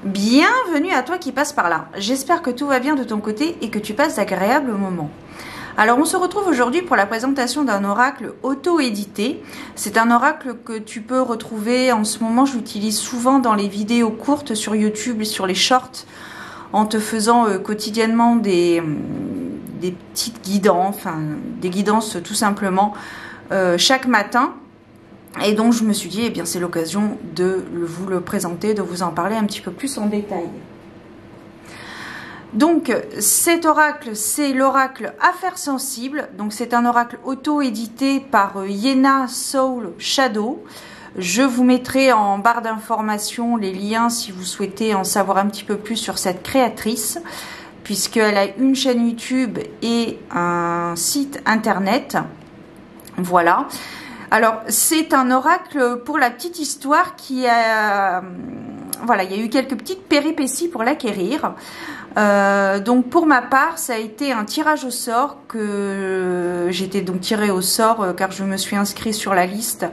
Bienvenue à toi qui passe par là. J'espère que tout va bien de ton côté et que tu passes d'agréables moments. Alors on se retrouve aujourd'hui pour la présentation d'un oracle auto-édité. C'est un oracle que tu peux retrouver en ce moment, je l'utilise souvent dans les vidéos courtes sur YouTube et sur les shorts en te faisant quotidiennement des petites guidances, enfin des guidances tout simplement chaque matin. Et donc je me suis dit, eh bien c'est l'occasion de vous le présenter, de vous en parler un petit peu plus en détail. Donc cet oracle, c'est l'oracle Affaires sensibles. Donc c'est un oracle auto-édité par Yena Soul Shadow. Je vous mettrai en barre d'informations les liens si vous souhaitez en savoir un petit peu plus sur cette créatrice, puisqu'elle a une chaîne YouTube et un site internet. Voilà. Alors, c'est un oracle, pour la petite histoire, qui a... Voilà, il y a eu quelques petites péripéties pour l'acquérir. Donc, pour ma part, ça a été un tirage au sort que j'étais donc tirée au sort car je me suis inscrite sur la liste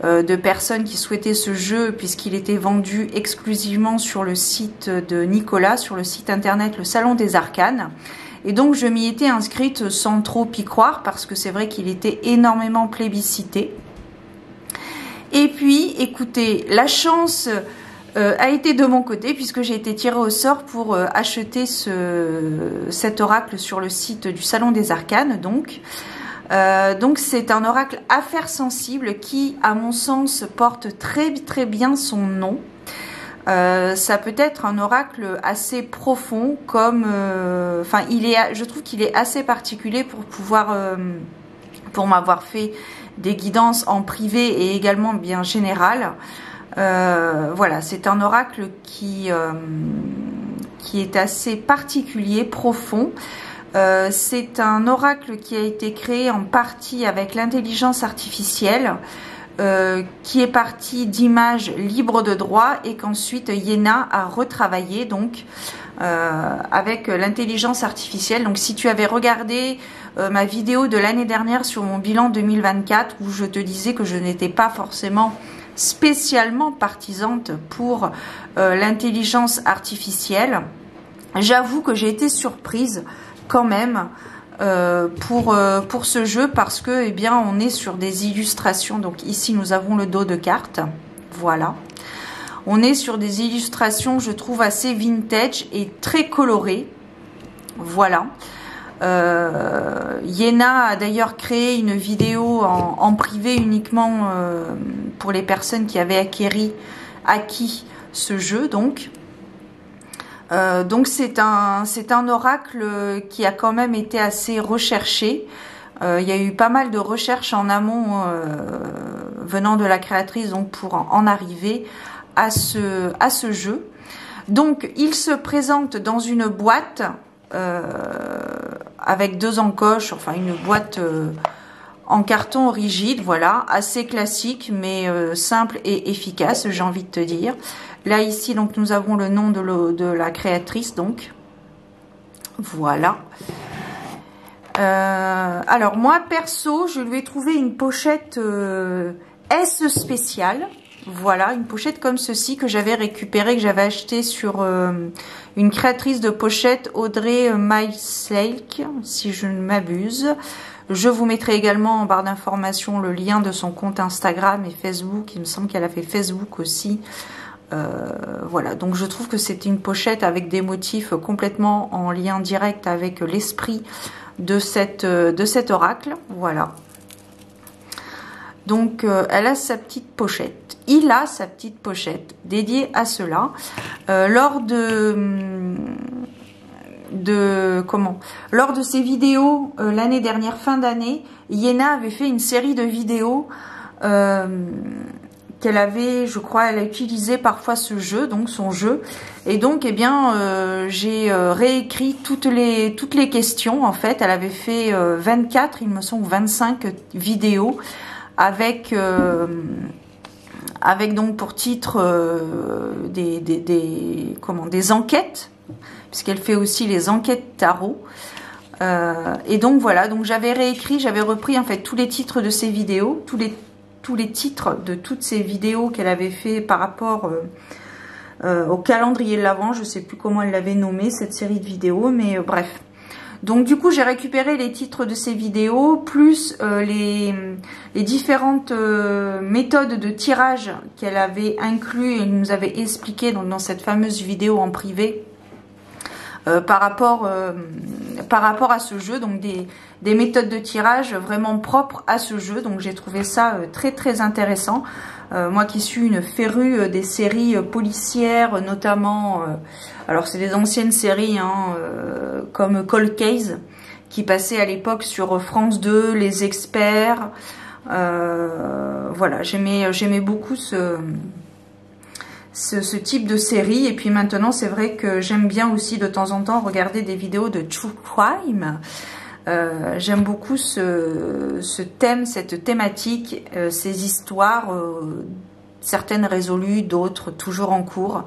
de personnes qui souhaitaient ce jeu puisqu'il était vendu exclusivement sur le site de Nicolas, sur le site internet Le Salon des Arcanes. Et donc, je m'y étais inscrite sans trop y croire parce que c'est vrai qu'il était énormément plébiscité. Et puis, écoutez, la chance a été de mon côté puisque j'ai été tirée au sort pour acheter cet oracle sur le site du Salon des Arcanes. Donc c'est un oracle Affaires sensibles qui, à mon sens, porte très bien son nom. Ça peut être un oracle assez profond, comme, je trouve qu'il est assez particulier pour pouvoir, pour m'avoir fait des guidances en privé et également bien générales. Voilà, c'est un oracle qui est assez particulier, profond. C'est un oracle qui a été créé en partie avec l'intelligence artificielle. Qui est parti d'images libres de droit et qu'ensuite Yena a retravaillé donc avec l'intelligence artificielle. Donc si tu avais regardé ma vidéo de l'année dernière sur mon bilan 2024 où je te disais que je n'étais pas forcément spécialement partisante pour l'intelligence artificielle, j'avoue que j'ai été surprise quand même pour ce jeu parce que, eh bien, on est sur des illustrations. Donc ici, nous avons le dos de cartes. Voilà. On est sur des illustrations, je trouve, assez vintage et très colorées. Voilà. Yena a d'ailleurs créé une vidéo en privé uniquement pour les personnes qui avaient acquis ce jeu, donc c'est un oracle qui a quand même été assez recherché. Il y a eu pas mal de recherches en amont venant de la créatrice donc pour en arriver à ce jeu. Donc il se présente dans une boîte avec deux encoches, enfin une boîte en carton rigide, voilà, assez classique mais simple et efficace, j'ai envie de te dire. Là ici donc nous avons le nom de la créatrice, donc voilà. Alors moi perso je lui ai trouvé une pochette S spéciale. Voilà, une pochette comme ceci que j'avais récupérée, que j'avais acheté sur une créatrice de pochettes, Audrey Myselk, si je ne m'abuse. Je vous mettrai également en barre d'informations le lien de son compte Instagram et Facebook. Il me semble qu'elle a fait Facebook aussi. Voilà, donc je trouve que c'était une pochette avec des motifs complètement en lien direct avec l'esprit de cet oracle. Voilà. Donc elle a sa petite pochette. Il a sa petite pochette dédiée à cela. Lors de ses vidéos l'année dernière, fin d'année, Yena avait fait une série de vidéos qu'elle avait, je crois, elle a utilisé parfois ce jeu, donc son jeu. Et donc, eh bien, j'ai réécrit toutes les questions. En fait, elle avait fait 24, il me semble, 25 vidéos avec donc pour titre des enquêtes, puisqu'elle fait aussi les enquêtes tarot. Et donc voilà, donc j'avais repris en fait tous les titres de ces vidéos, tous les titres de toutes ces vidéos qu'elle avait fait par rapport au calendrier de l'Avent. Je sais plus comment elle l'avait nommé cette série de vidéos, mais bref. Donc du coup j'ai récupéré les titres de ces vidéos, plus les différentes méthodes de tirage qu'elle avait inclus et nous avait expliqué dans cette fameuse vidéo en privé par rapport à ce jeu, donc des méthodes de tirage vraiment propres à ce jeu. Donc j'ai trouvé ça très très intéressant. Moi qui suis une férue des séries policières, notamment, alors c'est des anciennes séries hein, comme Cold Case, qui passaient à l'époque sur France 2, Les Experts. Voilà, j'aimais beaucoup ce type de série. Et puis maintenant, c'est vrai que j'aime bien aussi de temps en temps regarder des vidéos de True Crime. J'aime beaucoup ce thème, cette thématique, ces histoires, certaines résolues, d'autres toujours en cours.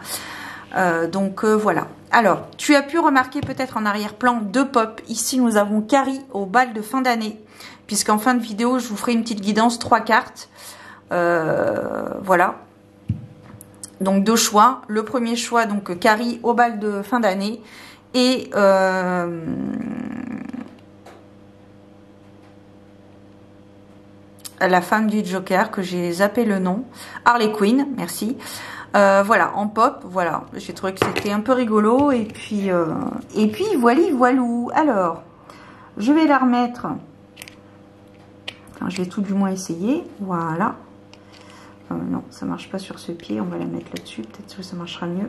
Donc voilà. Alors, tu as pu remarquer peut-être en arrière-plan deux pop. Ici, nous avons Carrie au bal de fin d'année, puisqu'en fin de vidéo, je vous ferai une petite guidance, 3 cartes. Voilà. Donc deux choix. Le premier choix, donc Carrie au bal de fin d'année, et la femme du Joker, que j'ai zappé le nom, Harley Quinn, merci. Voilà, en pop, voilà, j'ai trouvé que c'était un peu rigolo, et puis voilou. Alors, je vais la remettre, enfin, je vais tout du moins essayer, voilà. Non, ça marche pas sur ce pied, on va la mettre là-dessus, peut-être que ça marchera mieux.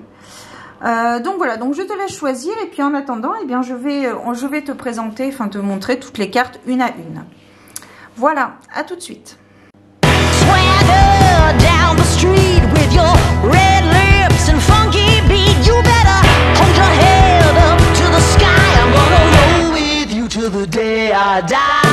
Donc voilà, donc je te laisse choisir, et puis en attendant, eh bien, je vais te présenter, enfin te montrer toutes les cartes une à une. Voilà, à tout de suite. Swagger down the street with your red lips and funky beat. You better hold your head up to the sky. I'm gonna roll with you till the day I die.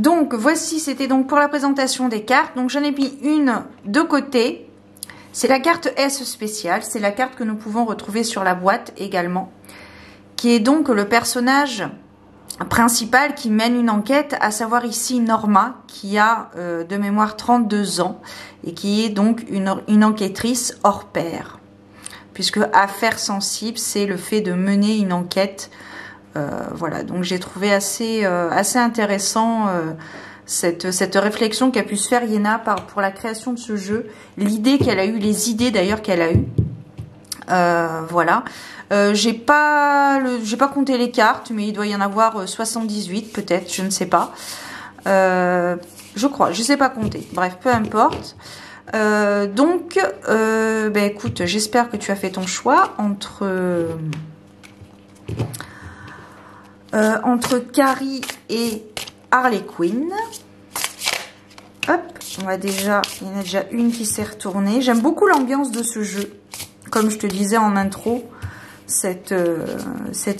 Donc voici, c'était donc pour la présentation des cartes. Donc j'en ai mis une de côté. C'est la carte S spéciale. C'est la carte que nous pouvons retrouver sur la boîte également. Qui est donc le personnage principal qui mène une enquête, à savoir ici Norma, qui a de mémoire 32 ans et qui est donc une enquêtrice hors pair. Puisque affaire sensible, c'est le fait de mener une enquête. Voilà, donc j'ai trouvé assez intéressant cette réflexion qu'a pu se faire Yéna pour la création de ce jeu, l'idée qu'elle a eue, les idées d'ailleurs qu'elle a eues. Voilà. J'ai pas compté les cartes, mais il doit y en avoir 78 peut-être, je ne sais pas. Je crois, je sais pas compter. Bref, peu importe. Donc, écoute, j'espère que tu as fait ton choix entre Carrie et Harley Quinn. Hop, il y en a déjà une qui s'est retournée. J'aime beaucoup l'ambiance de ce jeu, comme je te disais en intro. Cette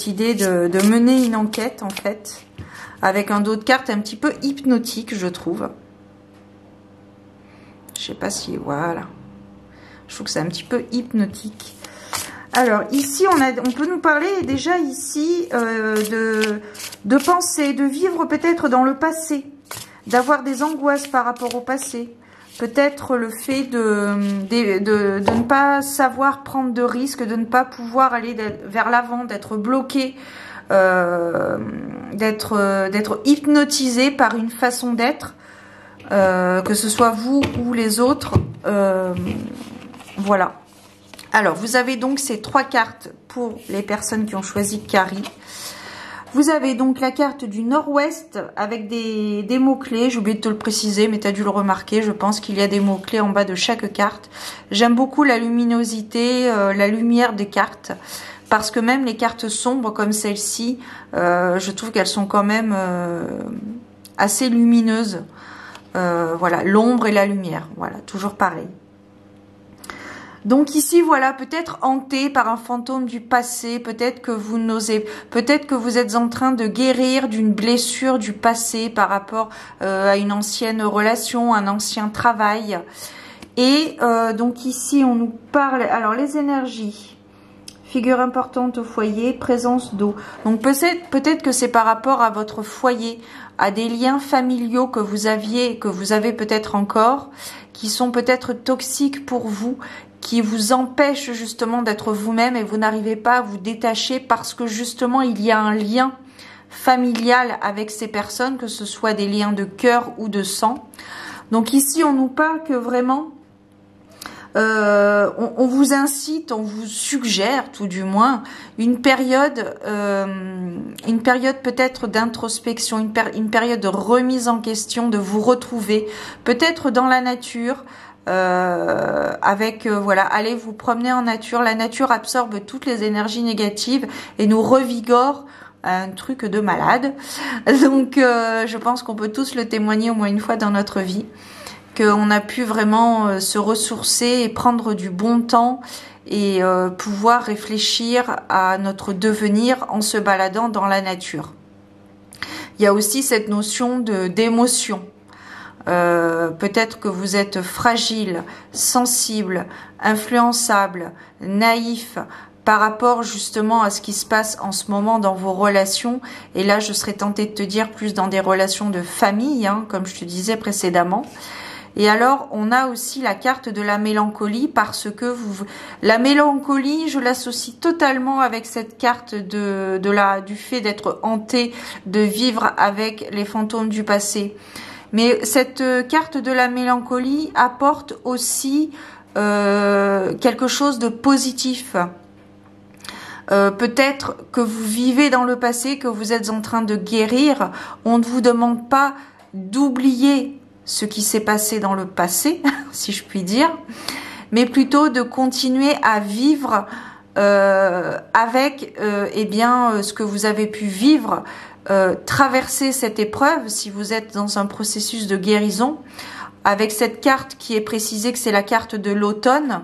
idée de mener une enquête en fait avec un dos de cartes un petit peu hypnotique, je trouve. Je sais pas si voilà, je trouve que c'est un petit peu hypnotique. Alors ici on peut nous parler déjà ici de penser, de vivre peut-être dans le passé, d'avoir des angoisses par rapport au passé. Peut-être le fait de ne pas savoir prendre de risques, de ne pas pouvoir aller vers l'avant, d'être bloqué, d'être hypnotisé par une façon d'être, que ce soit vous ou les autres. Voilà. Alors, vous avez donc ces 3 cartes pour les personnes qui ont choisi Carrie. Vous avez donc la carte du Nord-Ouest avec des mots-clés. J'ai oublié de te le préciser, mais tu as dû le remarquer. Je pense qu'il y a des mots-clés en bas de chaque carte. J'aime beaucoup la luminosité, la lumière des cartes. Parce que même les cartes sombres comme celle-ci, je trouve qu'elles sont quand même assez lumineuses. Voilà, l'ombre et la lumière. Voilà, toujours pareil. Donc ici, voilà, peut-être hanté par un fantôme du passé, peut-être que vous n'osez, peut-être que vous êtes en train de guérir d'une blessure du passé par rapport à une ancienne relation, un ancien travail. Et donc ici, on nous parle, alors les énergies, figure importante au foyer, présence d'eau. Donc peut-être que c'est par rapport à votre foyer, à des liens familiaux que vous aviez, que vous avez peut-être encore, qui sont peut-être toxiques pour vous, qui vous empêche justement d'être vous-même et vous n'arrivez pas à vous détacher parce que justement il y a un lien familial avec ces personnes, que ce soit des liens de cœur ou de sang. Donc ici on nous parle que vraiment on vous incite, on vous suggère tout du moins une période peut-être d'introspection, une période de remise en question, de vous retrouver peut-être dans la nature. Voilà, allez vous promener en nature. La nature absorbe toutes les énergies négatives et nous revigore, un truc de malade. Donc je pense qu'on peut tous le témoigner au moins une fois dans notre vie, qu'on a pu vraiment se ressourcer et prendre du bon temps et pouvoir réfléchir à notre devenir en se baladant dans la nature. Il y a aussi cette notion d'émotion. Peut-être que vous êtes fragile, sensible, influençable, naïf par rapport justement à ce qui se passe en ce moment dans vos relations. Et là, je serais tentée de te dire plus dans des relations de famille, hein, comme je te disais précédemment. Et alors, on a aussi la carte de la mélancolie parce que la mélancolie, je l'associe totalement avec cette carte du fait d'être hanté, de vivre avec les fantômes du passé. Mais cette carte de la mélancolie apporte aussi quelque chose de positif. Peut-être que vous vivez dans le passé, que vous êtes en train de guérir. On ne vous demande pas d'oublier ce qui s'est passé dans le passé, si je puis dire, mais plutôt de continuer à vivre avec ce que vous avez pu vivre, traverser cette épreuve si vous êtes dans un processus de guérison, avec cette carte qui est précisée que c'est la carte de l'automne.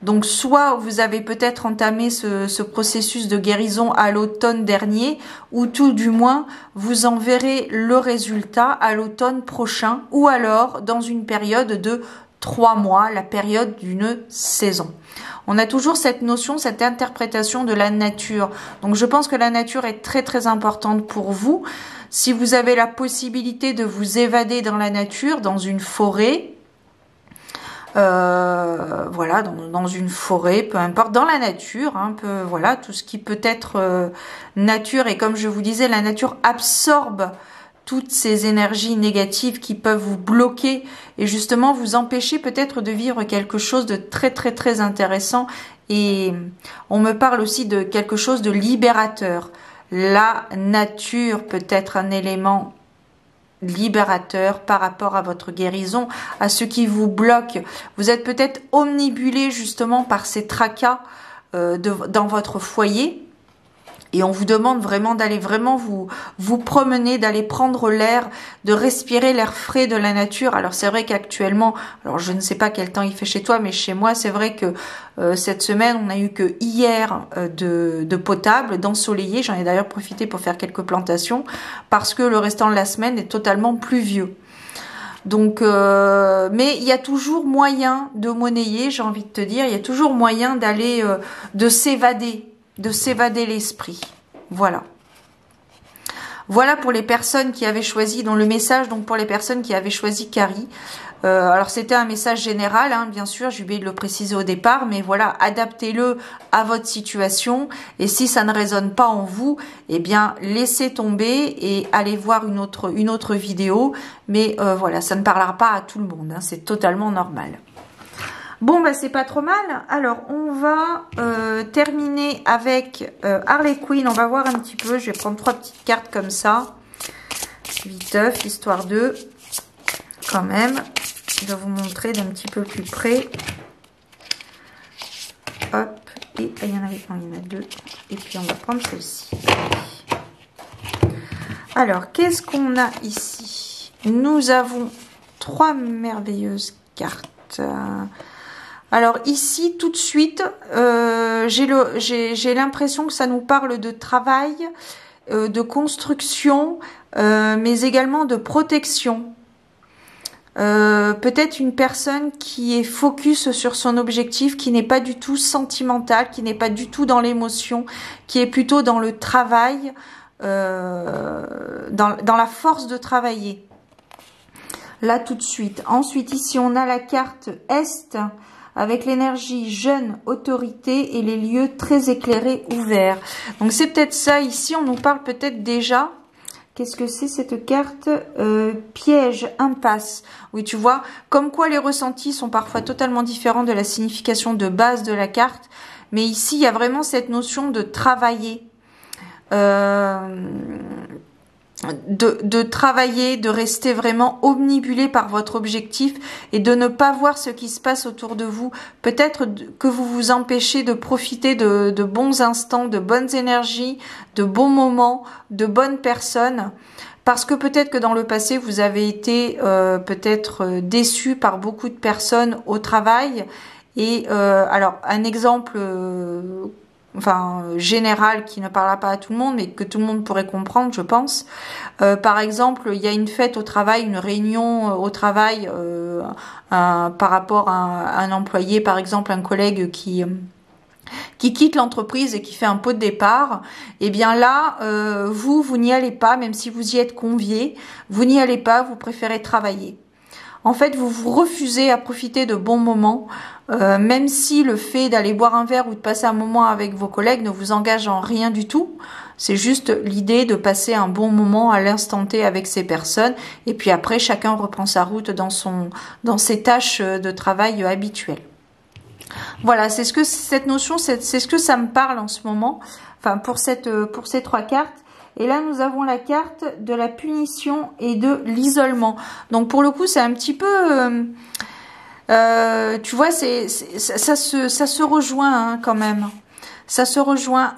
Donc soit vous avez peut-être entamé ce processus de guérison à l'automne dernier, ou tout du moins vous en verrez le résultat à l'automne prochain, ou alors dans une période de 3 mois, la période d'une saison. On a toujours cette notion, cette interprétation de la nature. Donc je pense que la nature est très très importante pour vous. Si vous avez la possibilité de vous évader dans la nature, dans une forêt, voilà, dans une forêt, peu importe, dans la nature, voilà, tout ce qui peut être nature. Et comme je vous disais, la nature absorbe toutes ces énergies négatives qui peuvent vous bloquer et justement vous empêcher peut-être de vivre quelque chose de très très très intéressant. Et on me parle aussi de quelque chose de libérateur. La nature peut être un élément libérateur par rapport à votre guérison, à ce qui vous bloque. Vous êtes peut-être omnibulé justement par ces tracas dans votre foyer. Et on vous demande vraiment d'aller vraiment vous promener, d'aller prendre l'air, de respirer l'air frais de la nature. Alors c'est vrai qu'actuellement, alors je ne sais pas quel temps il fait chez toi, mais chez moi c'est vrai que cette semaine on a eu que hier de potable, d'ensoleillé. J'en ai d'ailleurs profité pour faire quelques plantations parce que le restant de la semaine est totalement pluvieux. Donc, mais il y a toujours moyen de monnayer, j'ai envie de te dire, il y a toujours moyen d'aller, de s'évader l'esprit. Voilà. Voilà pour les personnes qui avaient choisi, dans le message, donc pour les personnes qui avaient choisi Carrie. Alors c'était un message général, bien sûr, j'ai oublié de le préciser au départ, mais voilà, adaptez-le à votre situation. Et si ça ne résonne pas en vous, eh bien laissez tomber et allez voir une autre vidéo. Mais voilà, ça ne parlera pas à tout le monde, c'est totalement normal. Bon, bah c'est pas trop mal. Alors, on va terminer avec Harley Quinn. On va voir un petit peu. Je vais prendre 3 petites cartes comme ça. Viteuf, histoire de, quand même, de vous montrer d'un petit peu plus près. Hop. Et il y en avait, non, il y en a 2. Et puis, on va prendre celle-ci. Alors, qu'est-ce qu'on a ici? Nous avons 3 merveilleuses cartes. Alors ici, tout de suite, j'ai l'impression que ça nous parle de travail, de construction, mais également de protection. Peut-être une personne qui est focus sur son objectif, qui n'est pas du tout sentimentale, qui n'est pas du tout dans l'émotion, qui est plutôt dans le travail, dans la force de travailler. Là, tout de suite. Ensuite, ici, on a la carte Est, avec l'énergie jeune, autorité et les lieux très éclairés, ouverts. Donc c'est peut-être ça ici, on nous parle peut-être déjà. Qu'est-ce que c'est cette carte? Piège, impasse. Oui, tu vois, comme quoi les ressentis sont parfois totalement différents de la signification de base de la carte. Mais ici, il y a vraiment cette notion de travailler. De travailler, de rester vraiment omnibulé par votre objectif et de ne pas voir ce qui se passe autour de vous. Peut-être que vous vous empêchez de profiter de bons instants, de bonnes énergies, de bons moments, de bonnes personnes. Parce que peut-être que dans le passé, vous avez été peut-être déçu par beaucoup de personnes au travail. Et alors, un exemple... général qui ne parlera pas à tout le monde, mais que tout le monde pourrait comprendre, je pense. Par exemple, il y a une fête au travail, une réunion au travail par rapport à un employé, par exemple un collègue qui quitte l'entreprise et qui fait un pot de départ. Et bien là, vous n'y allez pas, même si vous y êtes convié, vous n'y allez pas, vous préférez travailler. En fait, vous vous refusez à profiter de bons moments, même si le fait d'aller boire un verre ou de passer un moment avec vos collègues ne vous engage en rien du tout. C'est juste l'idée de passer un bon moment à l'instant T avec ces personnes. Et puis après, chacun reprend sa route dans ses tâches de travail habituelles. Voilà, c'est ce que cette notion, c'est ce que ça me parle en ce moment. Enfin, pour ces 3 cartes. Et là, nous avons la carte de la punition et de l'isolement. Donc, pour le coup, c'est un petit peu... tu vois, ça se rejoint quand même. Ça se rejoint.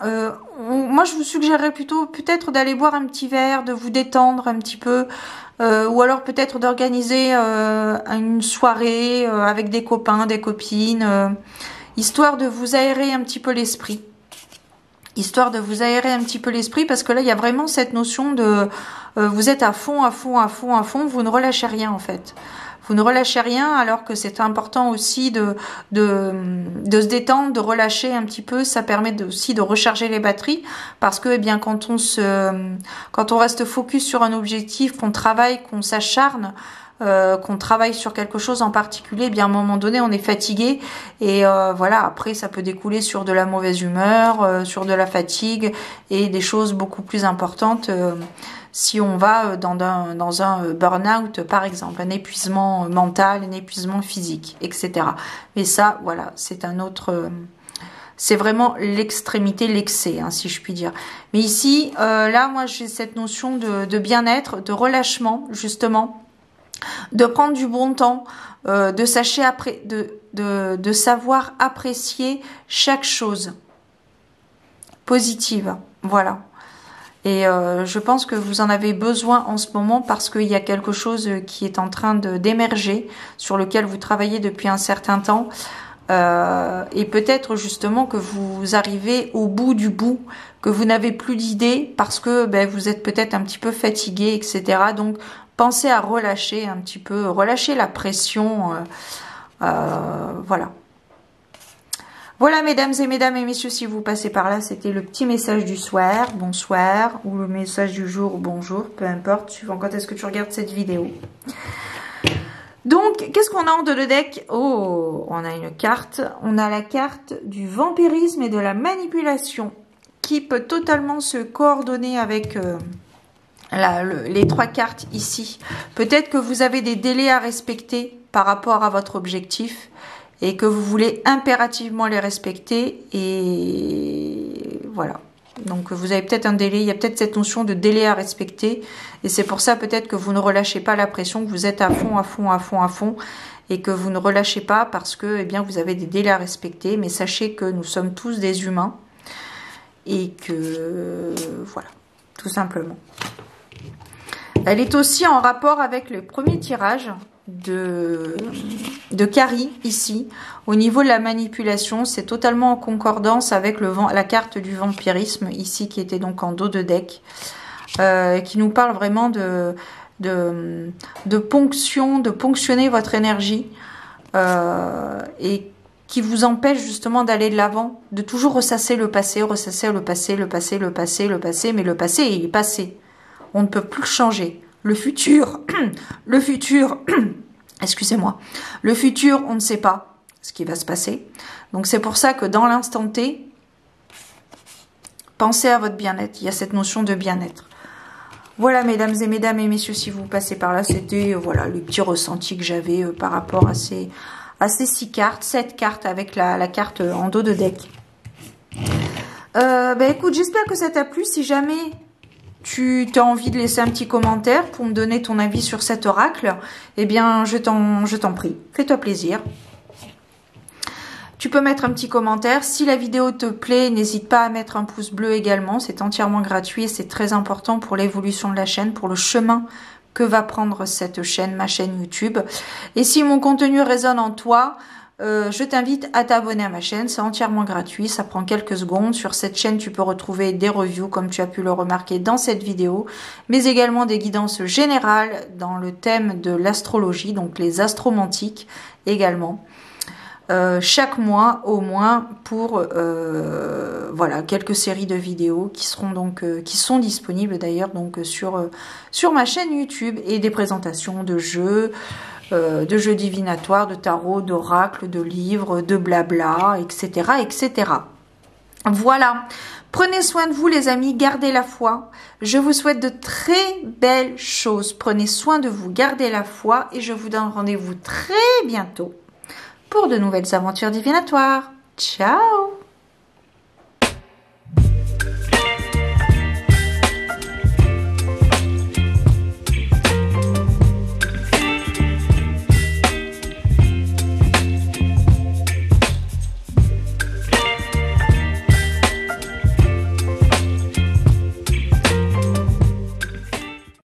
Moi, je vous suggérerais plutôt peut-être d'aller boire un petit verre, de vous détendre un petit peu. Ou alors peut-être d'organiser une soirée avec des copains, des copines. histoire de vous aérer un petit peu l'esprit. Histoire de vous aérer un petit peu l'esprit, parce que là, il y a vraiment cette notion de... vous êtes à fond, à fond, à fond, à fond, vous ne relâchez rien en fait. Vous ne relâchez rien, alors que c'est important aussi de se détendre, de relâcher un petit peu. Ça permet aussi de recharger les batteries, parce que eh bien quand on reste focus sur un objectif, qu'on travaille, qu'on s'acharne, qu'on travaille sur quelque chose en particulier, eh bien à un moment donné on est fatigué et voilà, après ça peut découler sur de la mauvaise humeur, sur de la fatigue et des choses beaucoup plus importantes si on va dans un burn-out par exemple, un épuisement mental, un épuisement physique, etc. Mais ça, voilà, c'est un autre... c'est vraiment l'extrémité, l'excès, hein, si je puis dire. Mais ici, là, moi, j'ai cette notion de bien-être, de relâchement, justement, de prendre du bon temps, de savoir apprécier chaque chose positive. Voilà. Et je pense que vous en avez besoin en ce moment parce qu'il y a quelque chose qui est en train d'émerger, sur lequel vous travaillez depuis un certain temps. Et peut-être justement que vous arrivez au bout du bout, que vous n'avez plus d'idées parce que vous êtes peut-être un petit peu fatigué, etc. Donc pensez à relâcher un petit peu, relâcher la pression, voilà. Voilà mesdames et messieurs, si vous passez par là, c'était le petit message du soir, bonsoir, ou le message du jour, bonjour, peu importe, suivant quand est-ce que tu regardes cette vidéo. Donc, qu'est-ce qu'on a en dos de deck? Oh, on a une carte. On a la carte du vampirisme et de la manipulation qui peut totalement se coordonner avec les trois cartes ici. Peut-être que vous avez des délais à respecter par rapport à votre objectif et que vous voulez impérativement les respecter. Et voilà. Donc vous avez peut-être un délai, il y a peut-être cette notion de délai à respecter et c'est pour ça peut-être que vous ne relâchez pas la pression, que vous êtes à fond, à fond, à fond, à fond et que vous ne relâchez pas parce que eh bien, vous avez des délais à respecter, mais sachez que nous sommes tous des humains et que voilà, tout simplement. Elle est aussi en rapport avec le premier tirage de Carrie ici au niveau de la manipulation, c'est totalement en concordance avec la carte du vampirisme ici qui était donc en dos de deck, qui nous parle vraiment de ponction, de ponctionner votre énergie et qui vous empêche justement d'aller de l'avant, de toujours ressasser le passé, ressasser le passé, le passé, le passé, le passé, mais le passé il est passé, on ne peut plus le changer. Le futur, excusez-moi, le futur, on ne sait pas ce qui va se passer. Donc c'est pour ça que dans l'instant T, pensez à votre bien-être. Il y a cette notion de bien-être. Voilà, mesdames et messieurs, si vous passez par là, c'était voilà le petit ressenti que j'avais par rapport à ces 6 cartes, 7 cartes avec la carte en dos de deck. Écoute, j'espère que ça t'a plu. Si jamais tu as envie de laisser un petit commentaire pour me donner ton avis sur cet oracle, eh bien, je t'en prie, fais-toi plaisir. Tu peux mettre un petit commentaire. Si la vidéo te plaît, n'hésite pas à mettre un pouce bleu également. C'est entièrement gratuit et c'est très important pour l'évolution de la chaîne, pour le chemin que va prendre cette chaîne, ma chaîne YouTube. Et si mon contenu résonne en toi, je t'invite à t'abonner à ma chaîne, c'est entièrement gratuit, ça prend quelques secondes. Sur cette chaîne, tu peux retrouver des reviews comme tu as pu le remarquer dans cette vidéo, mais également des guidances générales dans le thème de l'astrologie, donc les astromantiques également. Chaque mois au moins pour voilà quelques séries de vidéos qui seront donc qui sont disponibles d'ailleurs donc sur ma chaîne YouTube et des présentations de jeux divinatoires, de tarot, d'oracles, de livres, de blabla, etc., etc. Voilà. Prenez soin de vous les amis, gardez la foi. Je vous souhaite de très belles choses. Prenez soin de vous, gardez la foi et je vous donne rendez-vous très bientôt pour de nouvelles aventures divinatoires. Ciao!